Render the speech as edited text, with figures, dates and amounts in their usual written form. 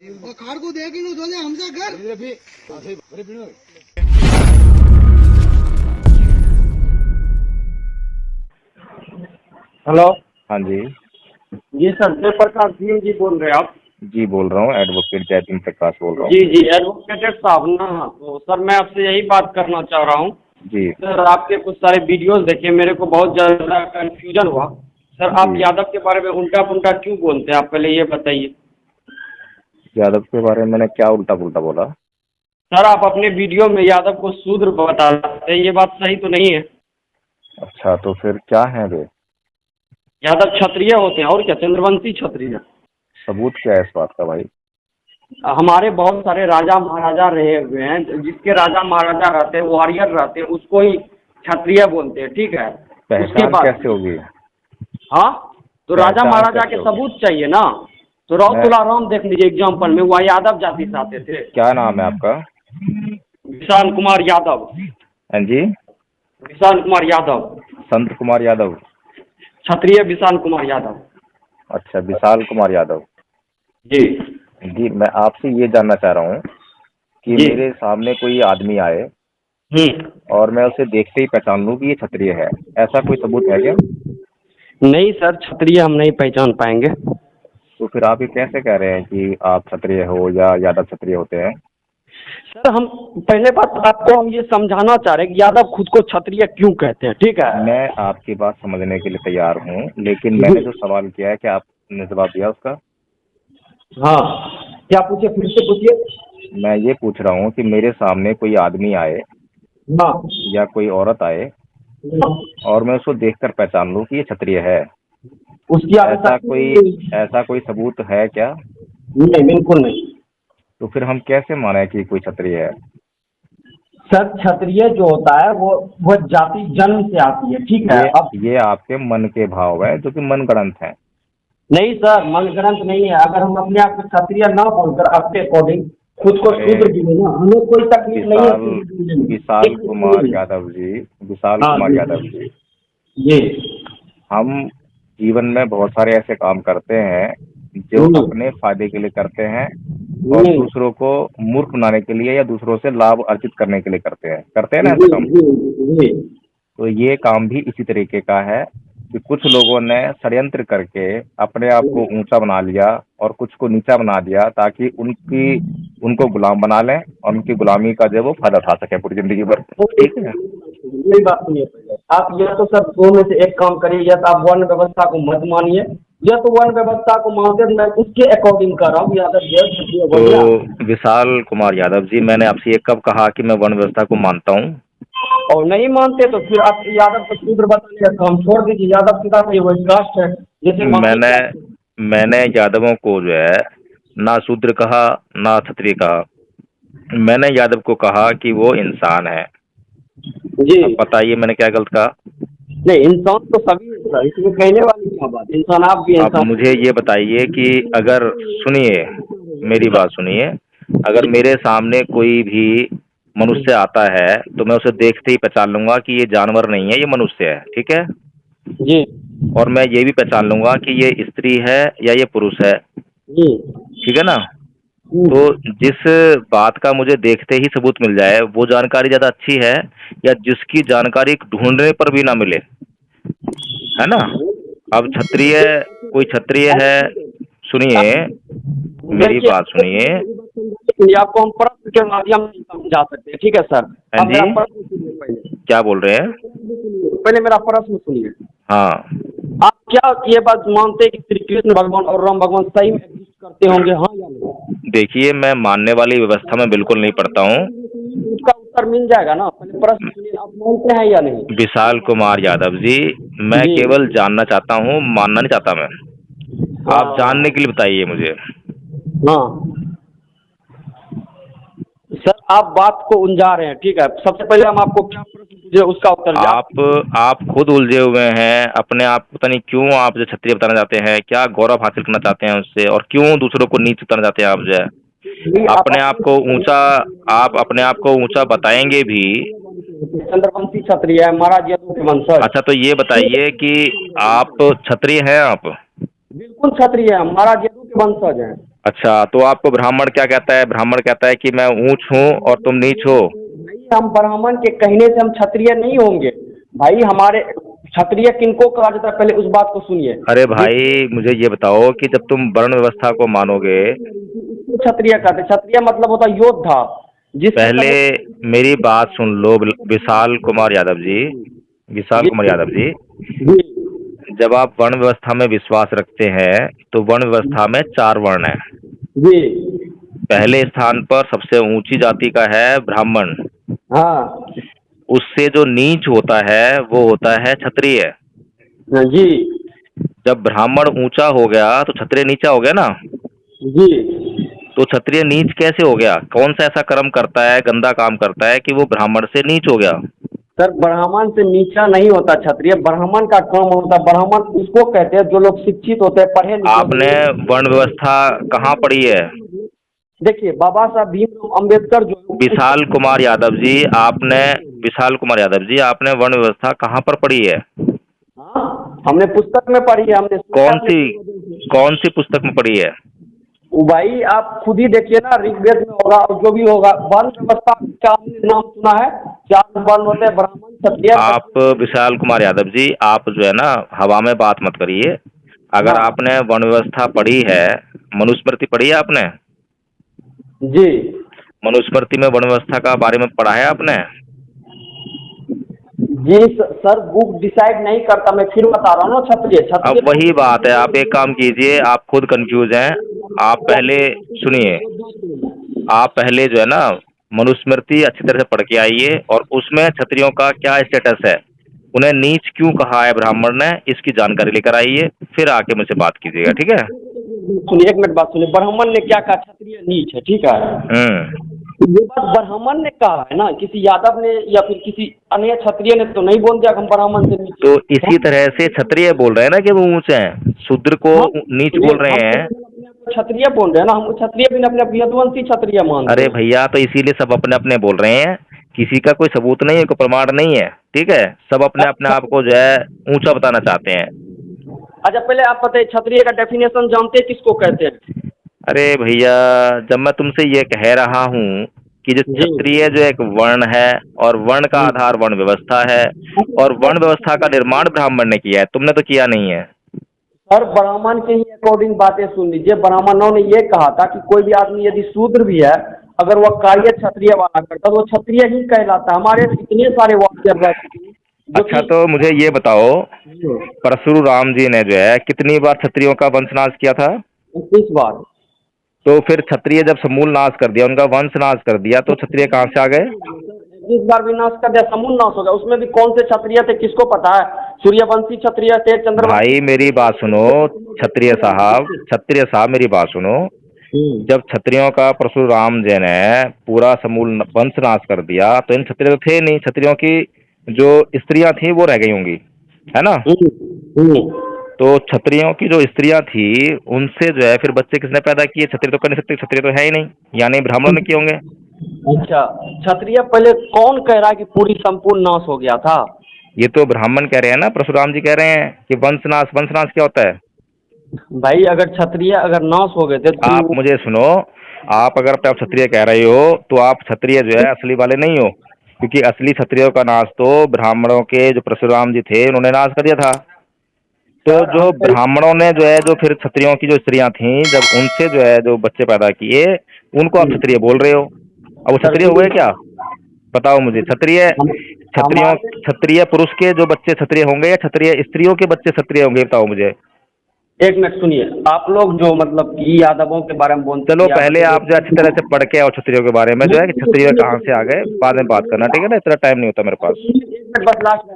Car को देख लो तो हमसे कर। हेलो। हाँ जी। जी सर, जयप्रकाश जी बोल रहे हैं आप? जी बोल रहा हूँ, एडवोकेट जयदीप प्रकाश बोल रहा हूँ। जी जी, एडवोकेट साहब ना, तो सर मैं आपसे यही बात करना चाह रहा हूँ। जी सर आपके कुछ सारे वीडियोस देखे, मेरे को बहुत ज़्यादा कंफ्यूजन हुआ। सर आप जी। यादव के बारे में उल्टा पुल्टा क्यों बोलते हैं? आप पहले ये बताइए। यादव के बारे में मैंने क्या उल्टा पुल्टा बोला? सर आप अपने वीडियो में यादव को शूद्र बताते हैं, ये बात सही तो नहीं है। अच्छा, तो फिर क्या है वे? यादव क्षत्रिय होते हैं, और क्या, चंद्रवंशी क्षत्रिय। सबूत क्या है इस बात का भाई? हमारे बहुत सारे राजा महाराजा रहे हुए हैं, जिसके राजा महाराजा रहते हैं, वॉरियर रहते हैं, उसको ही क्षत्रिय बोलते हैं, ठीक है। उसके पहचान बाद कैसे होगी? हाँ, तो राजा पहचान महाराजा के कैसे होगी? सबूत चाहिए ना। तो राव तुलाराम देख लीजिए, एग्जाम्पल में वह यादव जाति से आते थे। क्या नाम है आपका? विशाल कुमार यादव। हाँ जी। विशाल कुमार यादव, संत कुमार यादव। क्षत्रिय विशाल कुमार यादव। अच्छा, विशाल कुमार यादव। जी जी, मैं आपसे ये जानना चाह रहा हूँ कि जी। मेरे सामने कोई आदमी आए हम्म। और मैं उसे देखते ही पहचान लूँ कि ये क्षत्रिय है, ऐसा कोई सबूत है क्या? नहीं सर, क्षत्रिय हम नहीं पहचान पाएंगे। तो फिर आप ये कैसे कह रहे हैं कि आप क्षत्रिय हो या यादव क्षत्रिय होते हैं? सर हम पहले बात आपको हम ये समझाना चाह रहे हैं कि यादव खुद को क्षत्रिय क्यों कहते हैं, ठीक है। मैं आपकी बात समझने के लिए तैयार हूँ, लेकिन मैंने जो सवाल किया है, क्या आपने जवाब दिया उसका? हाँ, क्या पूछे, फिर से पूछिए। मैं ये पूछ रहा हूँ कि मेरे सामने कोई आदमी आए हाँ या कोई औरत आए और मैं उसको देखकर पहचान लूँ कि ये क्षत्रिय है, उसकी ऐसा कोई सबूत है क्या? नहीं, बिल्कुल नहीं। तो फिर हम कैसे माने कि कोई क्षत्रिय है? सर क्षत्रिय जो होता है वो जाति जन्म से आती है, ठीक है। अब ये आपके मन के भाव है जो कि मनगढ़ंत है। नहीं सर, मनगढ़ंत नहीं है। अगर हम अपने आप को क्षत्रिय ना बोलकर अपने अकॉर्डिंग खुद को शूद्र बोले ना, हमें कोई तकलीफ नहीं है। विशाल कुमार यादव जी, विशाल हाँ कुमार यादव जी, जी। हम जीवन में बहुत सारे ऐसे काम करते हैं जो अपने फायदे के लिए करते हैं और दूसरों को मूर्ख बनाने के लिए या दूसरों से लाभ अर्जित करने के लिए करते हैं ना ऐसे काम। तो ये काम भी इसी तरीके का है कि कुछ लोगों ने षड्यंत्र करके अपने आप को ऊंचा बना लिया और कुछ को नीचा बना दिया ताकि उनको गुलाम बना लें और उनकी गुलामी का जो है वो फायदा उठा सकें पूरी जिंदगी भर। ठीक है, मेरी बात सुनिए पहले। आप या तो सर दो में से एक काम करिए, या तो आप वर्ण व्यवस्था को मत मानिए, या तो वर्ण व्यवस्था को मानते मैं उसके अकॉर्डिंग कर रहा हूँ। यादव तो विशाल कुमार यादव जी, मैंने आपसे ये कब कहा कि मैं वर्ण व्यवस्था को मानता हूँ? और नहीं मानते तो फिर आप यादव को शूद्र बताने का काम छोड़ दीजिए। यादव सीधा नहीं, वो कास्ट है जैसे मैंने यादवों को जो है ना शूद्र कहा ना क्षत्रिय कहा, मैंने यादव को कहा कि वो इंसान है। जी। अब बताइए मैंने क्या गलत कहा? नहीं, इंसान तो सभी है सर, इसमें कहने वाली क्या बात, इंसान आप भी अब इंसान। मुझे ये बताइए कि अगर सुनिए, मेरी बात सुनिए, अगर मेरे सामने कोई भी मनुष्य आता है तो मैं उसे देखते ही पहचान लूंगा कि ये जानवर नहीं है, ये मनुष्य है, ठीक है। जी और मैं ये भी पहचान लूंगा कि ये स्त्री है या ये पुरुष है, जी। ठीक है ना। तो जिस बात का मुझे देखते ही सबूत मिल जाए वो जानकारी ज्यादा अच्छी है या जिसकी जानकारी ढूंढने पर भी ना मिले, है ना। अब कोई क्षत्रिय है, सुनिए मेरी देखिए, बात सुनिए। आपको हम प्रश्न के माध्यम से समझा सकते हैं, ठीक है सर। हाँ अब जी, मेरा प्रश्न सुनिए पहले। क्या बोल रहे हैं? पहले मेरा प्रश्न सुनिए। हाँ, आप क्या ये बात मानते हैं कि श्री कृष्ण भगवान और राम भगवान सही में एग्जिस्ट करते होंगे, हाँ या नहीं? देखिए मैं मानने वाली व्यवस्था में बिल्कुल नहीं पढ़ता हूँ। उसका उत्तर मिल जाएगा ना। पहले प्रश्न सुनिए, आप मानते हैं या नहीं? विशाल कुमार यादव जी, मैं जी। केवल जानना चाहता हूँ, मानना नहीं चाहता मैं। आप हाँ जानने के लिए बताइए मुझे। हाँ सर, आप बात को उलझा रहे हैं, ठीक है। सबसे पहले हम आपको क्या प्रश्न पूछे उसका उत्तर आप खुद उलझे हुए हैं अपने आप, पता नहीं क्यों आप जो क्षत्रिय बताना चाहते हैं, क्या गौरव हासिल करना चाहते हैं उससे, और क्यों दूसरों को नीच उतारना चाहते हैं आप जो है अपने आप को ऊंचा, आप अपने आप को ऊंचा बताएंगे भी। चंद्रवंशी क्षत्रिय है, महाराज यदु के वंशज। अच्छा, तो ये बताइए कि आप क्षत्रिय हैं? आप बिल्कुल क्षत्रिय है, महाराज यदु के वंशज हैं। अच्छा, तो आपको ब्राह्मण क्या कहता है? ब्राह्मण कहता है कि मैं ऊंच हूँ और तुम नीच हो। भाई हम ब्राह्मण के कहने से हम क्षत्रिय नहीं होंगे। भाई हमारे क्षत्रिय किनको कहा जाता है, पहले उस बात को सुनिए। अरे भाई, मुझे ये बताओ कि जब तुम वर्ण व्यवस्था को मानोगे, जिसको क्षत्रिय कहते हैं, क्षत्रिय मतलब होता है योद्धा, जिसके पहले सभी। मेरी बात सुन लो विशाल कुमार यादव जी। विशाल जी कुमार यादव जी, जी जब आप वर्ण व्यवस्था में विश्वास रखते हैं तो वर्ण व्यवस्था में 4 वर्ण हैं। जी। पहले स्थान पर सबसे ऊंची जाति का है ब्राह्मण। हाँ उससे जो नीच होता है वो होता है क्षत्रिय। जी जब ब्राह्मण ऊंचा हो गया तो क्षत्रिय नीचा हो गया ना। जी। तो क्षत्रिय नीच कैसे हो गया? कौन सा ऐसा कर्म करता है, गंदा काम करता है कि वो ब्राह्मण से नीच हो गया? सर ब्राह्मण से नीचा नहीं होता क्षत्रिय, ब्राह्मण का काम होता है। ब्राह्मण उसको कहते हैं जो लोग शिक्षित होते हैं, पढ़े लिखे आपने होते वर्ण व्यवस्था कहाँ पढ़ी है? हैं। देखिए बाबा साहब भीमराव अम्बेडकर जो विशाल कुमार यादव जी, आपने विशाल कुमार यादव जी, आपने वर्ण व्यवस्था कहाँ पर पढ़ी है? हाँ हमने पुस्तक में पढ़ी है, हमने सुना है कौन अपने सी पूर्वजों से। कौन सी पुस्तक में पढ़ी है? वो भाई आप खुद ही देखिए ना, ऋग्वेद में होगा और जो भी होगा। वर्ण व्यवस्था का आपने नाम सुना है? 4 वर्ण होते हैं, ब्राह्मण क्षत्रिय आप विशाल कुमार यादव जी, आप जो है ना हवा में बात मत करिए। अगर हाँ आपने वर्ण व्यवस्था पढ़ी है, मनुस्मृति पढ़ी है आपने? जी मनुस्मृति में वर्ण व्यवस्था का बारे में पढ़ा है आपने? जी। सर बुक डिसाइड नहीं करता, मैं फिर बता रहा हूँ ना। क्षत्रिय अब क्षत्रिय वही बात है, आप एक काम कीजिए, आप खुद कंफ्यूज हैं। आप पहले सुनिए, आप पहले जो है ना मनुस्मृति अच्छी तरह से पढ़ के आइए और उसमें क्षत्रियों का क्या स्टेटस है, उन्हें नीच क्यों कहा है ब्राह्मण ने, इसकी जानकारी लेकर आइए, फिर आके मुझसे बात कीजिएगा, ठीक है? सुनिए, एक मिनट बात सुनिए। ब्राह्मण ने क्या कहा? क्षत्रिय नीच है, ठीक है। हम्म। ये बात ब्राह्मण ने कहा है ना, किसी यादव ने या फिर किसी अन्य क्षत्रिय ने तो नहीं बोल दिया कि हम ब्राह्मण से नीचे तो हैं। इसी तरह से क्षत्रिय बोल रहे हैं ना कि वो ऊंचे हैं, शूद्र को हम नीच सुनिए, बोल रहे हम तो हैं। अपने आप को क्षत्रिय बोल रहे हैं ना, हम क्षत्रिय भी अपने आप यदुवंशी क्षत्रिय मानते अरे हैं। भैया, तो इसीलिए सब अपने अपने बोल रहे हैं, किसी का कोई सबूत नहीं है, कोई प्रमाण नहीं है, ठीक है? सब अपने अपने अच्छा आप को जो है ऊंचा बताना चाहते हैं। अच्छा, पहले आप बताइए क्षत्रिय का डेफिनेशन जानते हैं किसको कहते हैं? अरे भैया, जब मैं तुमसे ये कह रहा हूँ कि जो जी क्षत्रिय जो एक वर्ण है और वर्ण का आधार वर्ण व्यवस्था है और वर्ण व्यवस्था का निर्माण ब्राह्मण ने किया है, तुमने तो किया नहीं है। सर ब्राह्मण के ही अकॉर्डिंग बातें सुन लीजिए। ब्राह्मणों ने ये कहा था कि कोई भी आदमी यदि शूद्र भी है, अगर वह कार्य क्षत्रिय वाला करता तो वो क्षत्रिय ही कहलाता है। हमारे इतने सारे वाक्य रह चुके हैं जो अच्छा, कि तो मुझे ये बताओ, परशुराम जी ने जो है कितनी बार क्षत्रियों का वंशनाश किया था? 21 बार। तो फिर क्षत्रिय जब समूल नाश कर दिया, उनका वंश नाश कर दिया, तो क्षत्रिय कहाँ से आ गए? 21 बार विनाश कर दिया, समूल नाश हो गया। उसमें भी कौन से क्षत्रिय थे किसको पता है? सूर्यवंशी क्षत्रिय थे, चंद्रवंशी। भाई मेरी बात सुनो, क्षत्रिय साहब मेरी बात सुनो। जब क्षत्रियों का परशुराम जी ने पूरा समूल वंश नाश कर दिया, तो इन क्षत्रिय तो थे नहीं, क्षत्रियों की जो स्त्रियां थी वो रह गई होंगी, है ना? हम्म। तो क्षत्रियों की जो स्त्रियां थी उनसे जो है फिर बच्चे किसने पैदा किए? क्षत्रिय तो कर नहीं सकते, क्षत्रिय तो है ही नहीं, यानी ब्राह्मणों ने किए होंगे। अच्छा, क्षत्रिय पहले कौन कह रहा है कि पूरी संपूर्ण नाश हो गया था? ये तो ब्राह्मण कह रहे हैं ना, परशुराम जी कह रहे हैं कि वंशनाश क्या होता है? भाई अगर क्षत्रिय अगर नाश हो गए थे आप तो मुझे सुनो, आप अगर आप क्षत्रिय कह रहे हो तो आप क्षत्रिय जो है असली वाले नहीं हो, क्योंकि असली क्षत्रियों का नाश तो ब्राह्मणों के जो परशुराम जी थे उन्होंने नाश कर दिया था। तो सर जो हम ब्राह्मणों ने जो है जो फिर क्षत्रियों की जो स्त्रियां थी, जब उनसे जो है जो बच्चे पैदा किए, उनको आप क्षत्रिय बोल रहे हो। अब वो सर क्षत्रिय हुए क्या? बताओ मुझे। हम क्षत्रियों हमारे क्षत्रिय पुरुष के जो बच्चे क्षत्रिय होंगे या क्षत्रिय स्त्रियों के बच्चे क्षत्रिय होंगे, बताओ मुझे। एक मिनट सुनिए। आप लोग जो मतलब कि यादवों के बारे में बोलते चलो हैं, पहले आप जो अच्छी तरह से पढ़ के और क्षत्रियों के बारे में जो है कि क्षत्रिय कहाँ से आ गए, बाद में बात करना, ठीक है ना? इतना टाइम नहीं होता मेरे पास। एक मिनट बस लास्ट